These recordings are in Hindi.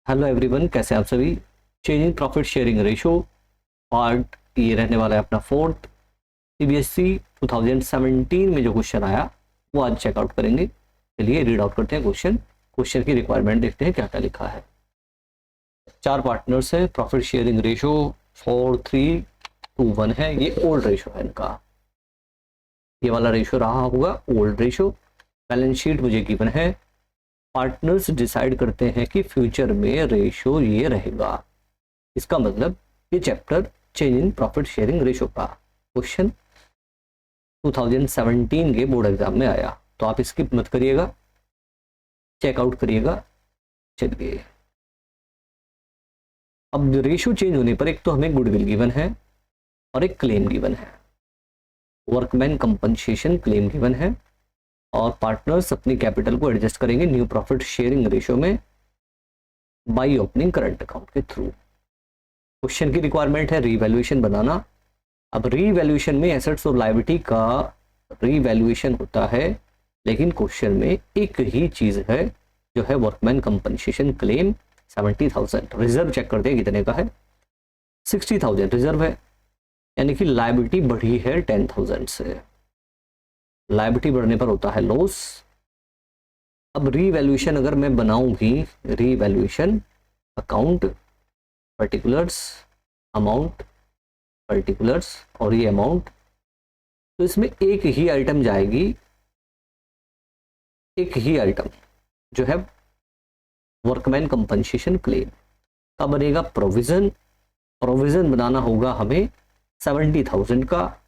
हेलो एवरीवन, कैसे हैं आप सभी। Changing profit sharing ratio part ये रहने वाला है अपना फोर्थ। सीबीएसई 2017 में जो क्वेश्चन आया वो आज चेकआउट करेंगे। चलिए रीड आउट करते हैं क्वेश्चन की रिक्वायरमेंट देखते हैं क्या क्या लिखा है। 4 पार्टनर्स है, प्रॉफिट शेयरिंग रेशो 4:3:1 है। ये ओल्ड रेशो है इनका, ये वाला रेशो रहा होगा ओल्ड रेशो। बैलेंस शीट मुझे गिवन है। पार्टनर्स डिसाइड करते हैं कि फ्यूचर में रेशो ये रहेगा। इसका मतलब ये chapter change in profit sharing ratio का क्वेश्चन 2017 के बोर्ड एग्जाम में आया, तो आप स्किप मत करिएगा, चेकआउट करिएगा। चलिए, अब रेशो चेंज होने पर एक तो हमें गुडविल गिवन है और एक क्लेम गिवन है। वर्कमैन कंपनसेशन क्लेम गिवन है और पार्टनर्स अपनी कैपिटल को एडजस्ट करेंगे न्यू प्रॉफिट शेयरिंग रेशो में बाय ओपनिंग करंट अकाउंट के थ्रू। क्वेश्चन की रिक्वायरमेंट है रीवैल्यूएशन बनाना। अब रीवैल्यूएशन में एसेट्स और लायबिलिटी का रीवैल्यूएशन होता है, लेकिन क्वेश्चन में एक ही चीज है जो है workman compensation claim 70,000। Reserve check करते हैं कितने का है, 60,000 रिजर्व है, यानी कि लायबिलिटी बढ़ी है 10,000 से। लायबिलिटी बढ़ने पर होता है लॉस। अब रीवैल्यूएशन अगर मैं बनाऊं भी, revaluation account particulars amount particulars और ये अमाउंट, तो इसमें एक ही आइटम जाएगी, एक ही आइटम जो है वर्कमैन कंपनसेशन क्लेम का बनेगा प्रोविजन। प्रोविजन बनाना होगा हमें 70,000 का।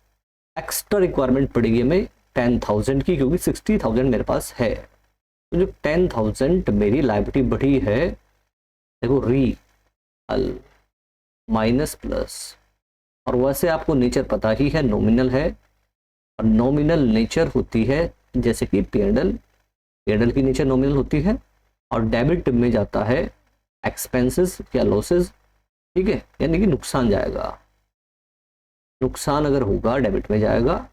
एक्स्ट्रा रिक्वायरमेंट पड़ेगी हमें 10,000 की, क्योंकि 60,000 मेरे पास है। तो जो 10,000 मेरी लायबिलिटी बढ़ी है, देखो री अल माइनस प्लस, और वैसे आपको नेचर पता ही है, नॉमिनल है और नॉमिनल नेचर होती है जैसे कि पी&एल की नेचर नॉमिनल होती है और डेबिट में जाता है एक्सपेंसेस या लॉसेस, ठीक है, यानी कि नुकसान जाएगा। नुकसान अगर होगा डेबिट में जाएगा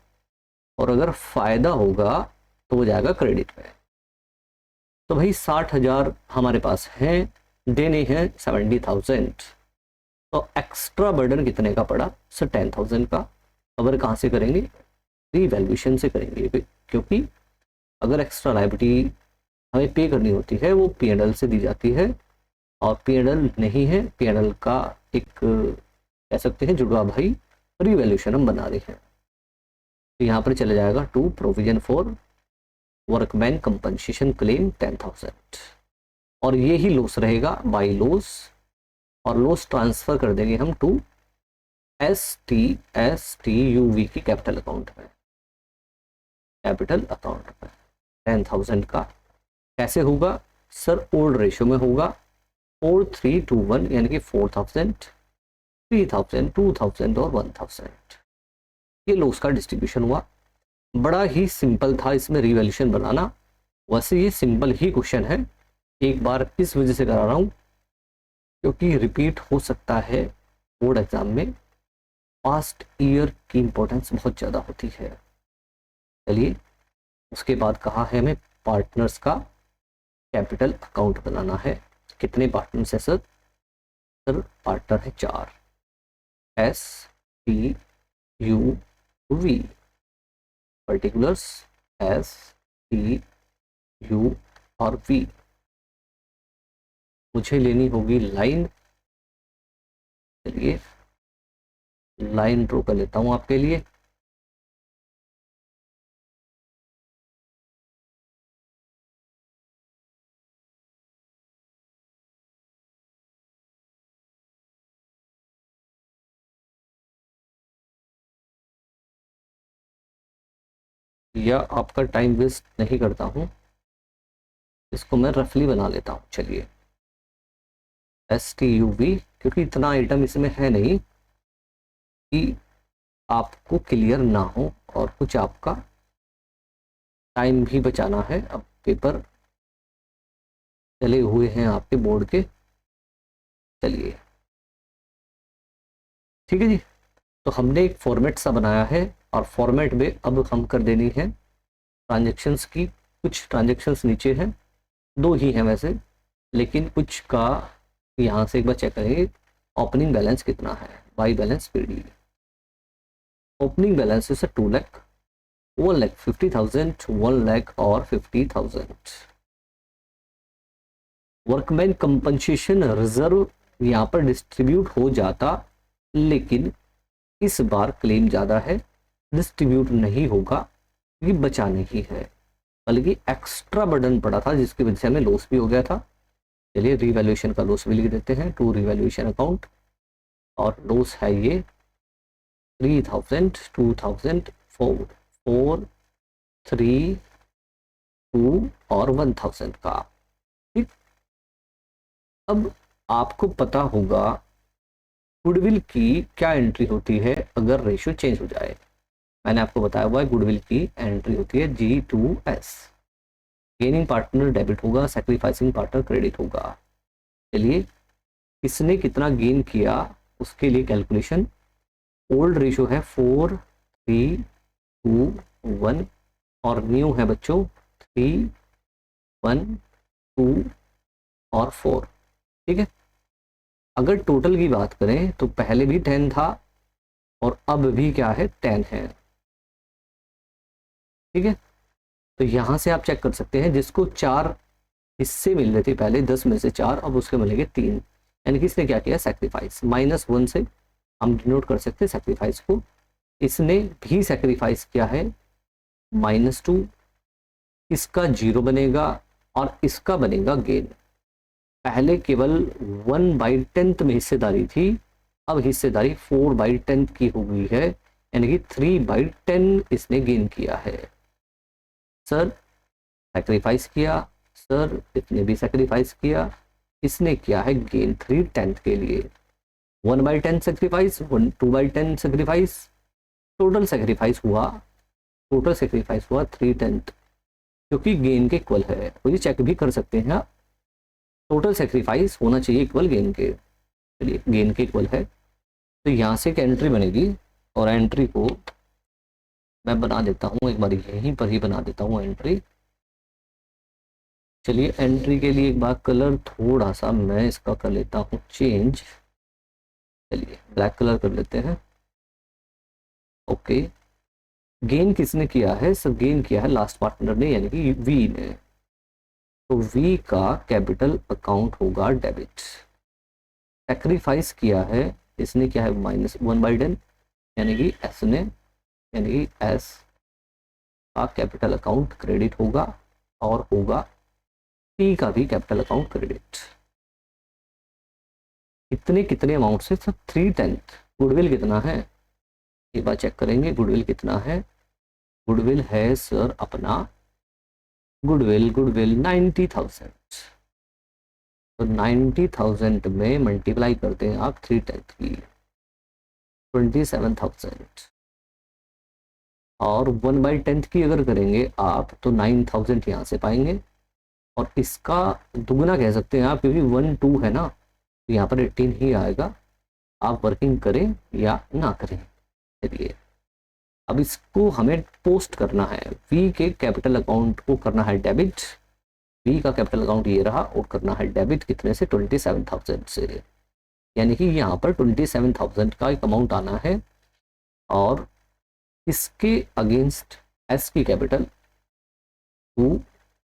और अगर फायदा होगा तो वो जाएगा क्रेडिट में। तो भाई 60,000 हमारे पास हैं, देने हैं 70,000, तो एक्स्ट्रा बर्डन कितने का पड़ा सर, 10,000 का। कवर कहाँ से करेंगे, रीवैल्यूएशन से करेंगे, क्योंकि अगर एक्स्ट्रा लायबिलिटी हमें पे करनी होती है वो पी&एल से दी जाती है, और पी&एल नहीं है, पी&एल का एक कह सकते हैं जुड़वा भाई रीवैल्यूएशन हम बना रहे हैं। तो यहाँ पर चले जाएगा to provision for workman compensation claim 10,000, और ये ही लॉस रहेगा बाई लॉस, और लॉस ट्रांसफर कर देंगे हम टू STUV की कैपिटल अकाउंट में, कैपिटल अकाउंट में 10,000 का। कैसे होगा सर, ओल्ड रेशियो में होगा 4:3:1, यानी कि 4,000 3,000 2,000 और 1,000। ये लॉस का डिस्ट्रीब्यूशन हुआ। बड़ा ही सिंपल था इसमें रीवैल्यूएशन बनाना। वैसे ये सिंपल ही क्वेश्चन है, एक बार इस वजह से करा रहा हूँ क्योंकि रिपीट हो सकता है बोर्ड एग्जाम में। पास्ट ईयर की इंपॉर्टेंस बहुत ज़्यादा होती है। चलिए, उसके बाद कहा है हमें पार्टनर्स का कैपिटल अकाउंट बनाना है। कितने पार्टनर्स है सर, पार्टनर है 4, STUV, पर्टिकुलर्स STU और V। मुझे लेनी होगी लाइन। चलिए लाइन ड्रॉ कर लेता हूं आपके लिए। या आपका टाइम वेस्ट नहीं करता हूं, इसको मैं रफली बना लेता हूं। चलिए STUV, क्योंकि इतना आइटम इसमें है नहीं कि आपको क्लियर ना हो, और कुछ आपका टाइम भी बचाना है। अब पेपर चले हुए हैं आपके बोर्ड के। चलिए ठीक है जी, तो हमने एक फॉर्मेट सा बनाया है, और फॉर्मेट में अब हम कर देनी है ट्रांजैक्शंस की। कुछ ट्रांजैक्शंस नीचे हैं, 2 ही हैं वैसे, लेकिन कुछ का यहाँ से एक बार चेक करेंगे ओपनिंग बैलेंस कितना है, by balance PD. Opening balance is 2 lakh, 1,50,000, 1 lakh और 50,000। वर्कमैन कंपनसेशन रिजर्व यहाँ पर डिस्ट्रीब्यूट हो जाता, लेकिन इस बार क्लेम ज़्यादा है, डिस्ट्रीब्यूट नहीं होगा क्योंकि बचा नहीं है, बल्कि एक्स्ट्रा बर्डन पड़ा था जिसकी वजह से हमें लॉस भी हो गया था। चलिए रिवैल्यूएशन का लॉस भी लिख देते हैं, टू रिवैल्यूएशन अकाउंट, और लॉस है ये 3,000, 2,000, 4, 4, 3, 2 और 1,000 का। ठीक, अब आपको पता होगा गुडविल की क्या एंट्री होती है अगर रेशियो चेंज हो जाए। मैंने आपको बताया हुआ है गुडविल की एंट्री होती है G2S। गेनिंग पार्टनर डेबिट होगा, सैक्रिफाइसिंग पार्टनर क्रेडिट होगा। चलिए किसने कितना गेन किया उसके लिए कैलकुलेशन। ओल्ड रेशियो है 4, 3, 2, 1 और न्यू है बच्चों 3, 1, 2 और 4। ठीक है, अगर टोटल की बात करें तो पहले भी 10 था और अब भी क्या है 10 है। ठीक है, तो यहां से आप चेक कर सकते हैं जिसको 4 हिस्से मिल रहे थे पहले 10 में से 4, अब उसके मिलेंगे 3, यानी कि इसने क्या किया सैक्रिफाइस। -1 से हम डिनोट कर सकते हैं सैक्रिफाइस को। इसने भी सैक्रिफाइस किया है -2, इसका 0 बनेगा और इसका बनेगा गेन। पहले केवल 1/10 में हिस्सेदारी थी, अब हिस्सेदारी 4/10 की हो गई है, यानी कि 3/10 इसने गेन किया है। सर सैक्रिफाइस किया, सर इसने भी सैक्रिफाइस किया, इसने किया है गेन 3/10 के लिए। 1/10 सैक्रिफाइस, 2/10 सैक्रिफाइस, टोटल सैक्रिफाइस हुआ 3/10, क्योंकि गेन के इक्वल है। तो ये चेक भी कर सकते हैं आप, टोटल सैक्रिफाइस होना चाहिए इक्वल गेन के। चलिए गेन के इक्वल है, तो यहाँ से एक एंट्री बनेगी और एंट्री को मैं बना देता हूँ, एक बार यहीं पर ही बना देता हूँ एंट्री। चलिए एंट्री के लिए एक बार कलर थोड़ा सा मैं इसका कर लेता हूँ चेंज। चलिए ब्लैक कलर कर लेते हैं। ओके, गेन किसने किया है सर? गेन किया है लास्ट पार्टनर ने, यानी कि वी ने। तो वी का कैपिटल अकाउंट होगा डेबिट। सैक्रिफाइस किया है इसने, क्या है -1/10, यानी कि एस ने, यानी कि एस का कैपिटल अकाउंट क्रेडिट होगा और होगा टी का भी कैपिटल अकाउंट क्रेडिट। कितने कितने अमाउंट से सर? 3/10। गुडविल कितना है एक बार चेक करेंगे, गुडविल कितना है? गुडविल है सर अपना गुडविल 90,000। तो 90,000 में मल्टीप्लाई करते हैं आप 3/10 की, 27,000, और 1/10 की अगर करेंगे आप तो 9,000 यहाँ से पाएंगे, और इसका दुगना कह सकते हैं आप, क्योंकि 1, 2 है ना, तो यहाँ पर 18 ही आएगा, आप वर्किंग करें या ना करें। चलिए अब इसको हमें पोस्ट करना है, वी के कैपिटल अकाउंट को करना है डेबिट। वी का कैपिटल अकाउंट ये रहा, और करना है डेबिट कितने से? 27,000 से, यानी कि यहाँ पर 27,000 का एक अमाउंट आना है, और इसके अगेंस्ट एस की कैपिटल 2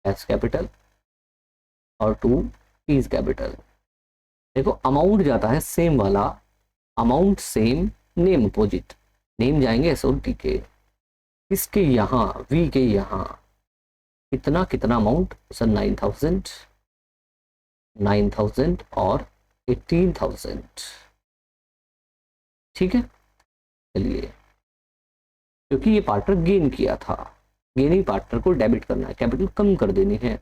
एस कैपिटल और 2 ईज कैपिटल। देखो अमाउंट जाता है सेम वाला, amount same, name opposite, name जाएंगे एस और टी के। इसके यहाँ वी के यहाँ कितना कितना अमाउंट सर? 9,000, 9,000 और 18,000। ठीक है, चलिए क्योंकि ये पार्टनर गेन किया था, गेनिंग पार्टनर को डेबिट करना है, कैपिटल कम कर देनी है।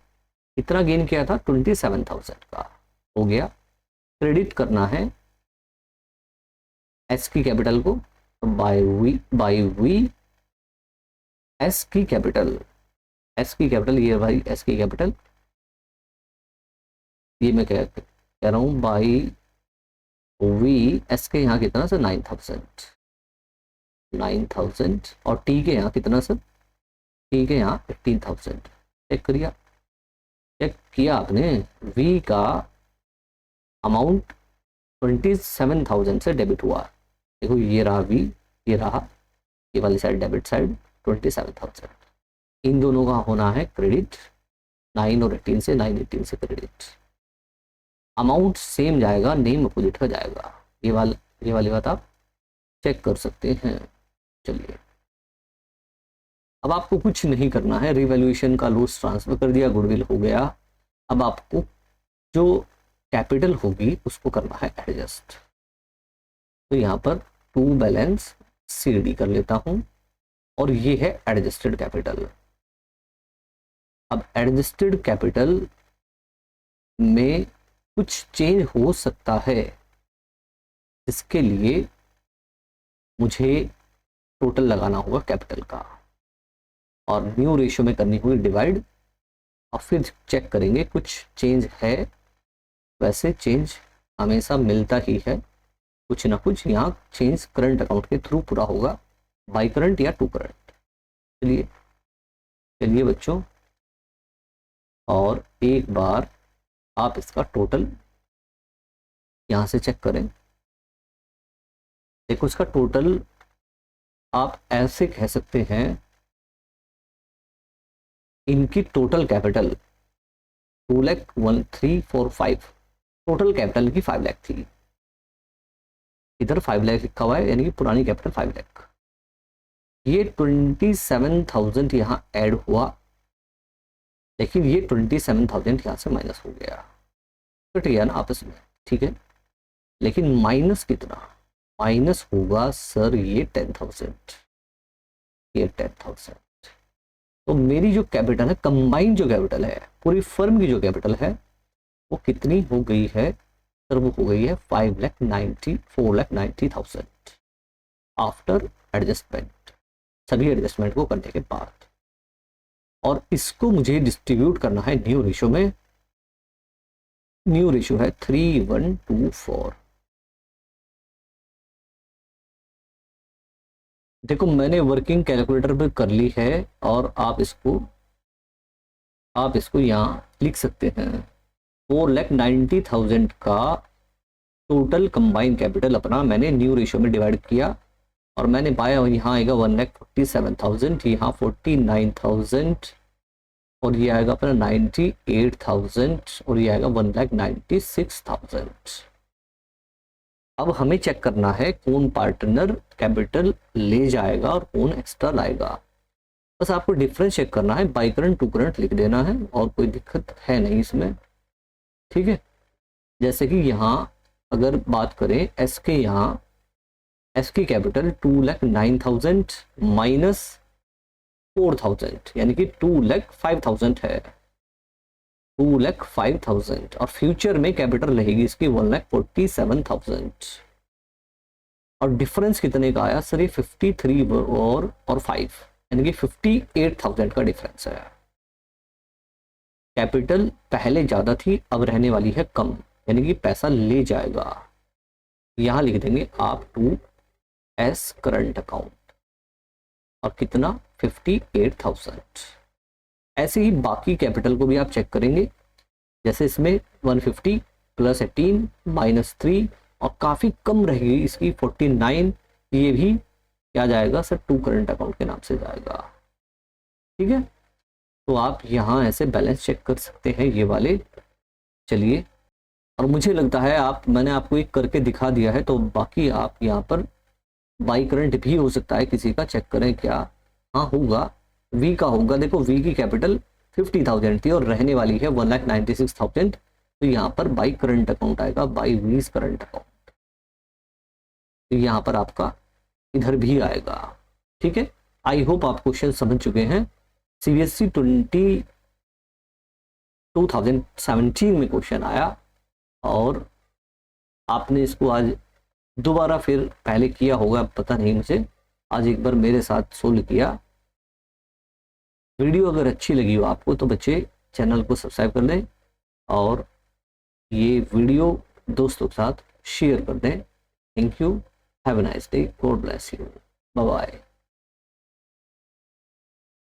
कितना गेन किया था? 27,000 का हो गया। क्रेडिट करना है एस की कैपिटल को, बाय वी एस की कैपिटल, एस की कैपिटल ये भाई एस की कैपिटल, ये मैं कह रहा हूँ बाई वी एस के यहाँ कितना सर? 9,000, 9,000, और टी के यहाँ कितना सर? टी के यहाँ 18,000। चेक करिए, चेक किया आपने? वी का अमाउंट 27,000 से डेबिट हुआ। देखो ये रहा V, ये रहा ये वाली साइड डेबिट साइड 27,000। इन दोनों का होना है क्रेडिट, 9 और 18 से, 9 18 से क्रेडिट। अमाउंट सेम जाएगा, नेम अपोजिट का जाएगा। ये वाली बात आप चेक कर सकते हैं। चलिए अब आपको कुछ नहीं करना है, रिवैल्यूएशन का लॉस ट्रांसफर कर दिया, गुडविल हो गया। अब आपको जो कैपिटल होगी उसको करना है एडजस्ट। तो यहाँ पर टू बैलेंस CD कर लेता हूँ और ये है एडजस्टेड कैपिटल। अब एडजस्टेड कैपिटल में कुछ चेंज हो सकता है, इसके लिए मुझे टोटल लगाना होगा कैपिटल का और न्यू रेशियो में करनी होगी डिवाइड, और फिर चेक करेंगे कुछ चेंज है। वैसे चेंज हमेशा मिलता ही है, कुछ ना कुछ यहाँ चेंज करंट अकाउंट के थ्रू पूरा होगा, बाई करंट या टू करंट। चलिए बच्चों, और एक बार आप इसका टोटल यहाँ से चेक करें। देखो इसका टोटल आप ऐसे कह सकते हैं, इनकी टोटल कैपिटल 2,01,345, टोटल कैपिटल की 5 लाख थी, इधर 5 लाख लिखा हुआ है, यानी कि पुरानी कैपिटल 5 लाख। ये 27,000 यहाँ ऐड हुआ, लेकिन ये 27,000 यहाँ से माइनस हो गया, कट गया ना आपस में, ठीक है। लेकिन माइनस कितना, माइनस होगा सर ये 10,000, ये 10,000। तो मेरी जो कैपिटल है, कंबाइंड जो कैपिटल है, पूरी फर्म की जो कैपिटल है, वो कितनी हो गई है सर? वो हो गई है 4,90,000 आफ्टर एडजस्टमेंट, सभी एडजस्टमेंट को करने के बाद। और इसको मुझे डिस्ट्रीब्यूट करना है न्यू रेशियो में। न्यू रेशियो है 3:1:4। देखो मैंने वर्किंग कैलकुलेटर पे कर ली है, और आप इसको यहाँ लिख सकते हैं। 4,90,000 का टोटल कंबाइंड कैपिटल अपना मैंने न्यू रेशियो में डिवाइड किया, और मैंने पाया यहाँ आएगा 1,47,000, यहाँ 49,000, और ये आएगा अपना 98,000, और ये आएगा 1,96,000। अब हमें चेक करना है कौन पार्टनर कैपिटल ले जाएगा और कौन एक्स्ट्रा लाएगा। बस आपको डिफरेंस चेक करना है, बाई करंट टू करंट लिख देना है, और कोई दिक्कत है नहीं इसमें, ठीक है। जैसे कि यहाँ अगर बात करें एस के, यहाँ एस की कैपिटल 2,09,000 माइनस 4,000, यानी कि 2,05,000 है, 2,05,000, और फ्यूचर में कैपिटल रहेगी इसकी 1,47,000। और डिफरेंस कितने का आया सर? ये 53 और 5, यानी कि 58,000 का डिफरेंस है। कैपिटल पहले ज़्यादा थी, अब रहने वाली है कम, यानी कि पैसा ले जाएगा। यहाँ लिख देंगे आप टू एस करंट अकाउंट, और कितना 58,000। ऐसे ही बाकी कैपिटल को भी आप चेक करेंगे, जैसे इसमें 150 + 18 - 3, और काफ़ी कम रहेगी इसकी 49, ये भी क्या जाएगा सर? टू करंट अकाउंट के नाम से जाएगा, ठीक है। तो आप यहाँ ऐसे बैलेंस चेक कर सकते हैं ये वाले। चलिए, और मुझे लगता है मैंने आपको एक करके दिखा दिया है, तो बाकी आप यहाँ पर बाई करंट भी हो सकता है किसी का, चेक करें क्या। हाँ होगा, वी का होगा। देखो वी की कैपिटल 50,000 थी और रहने वाली है 1,96,000, तो यहाँ पर बाई करंट अकाउंट आएगा, बाई वीज करंट अकाउंट। तो यहाँ पर आपका इधर भी आएगा, ठीक है। आई होप आप क्वेश्चन समझ चुके हैं। CBSE 2017 में क्वेश्चन आया, और आपने इसको आज दोबारा फिर पहले किया होगा, पता नहीं मुझे, आज एक बार मेरे साथ सोल्व किया। वीडियो अगर अच्छी लगी हो आपको तो बच्चे चैनल को सब्सक्राइब कर दें, और ये वीडियो दोस्तों के साथ शेयर कर दें। Thank you, have a nice day, God bless you, bye bye.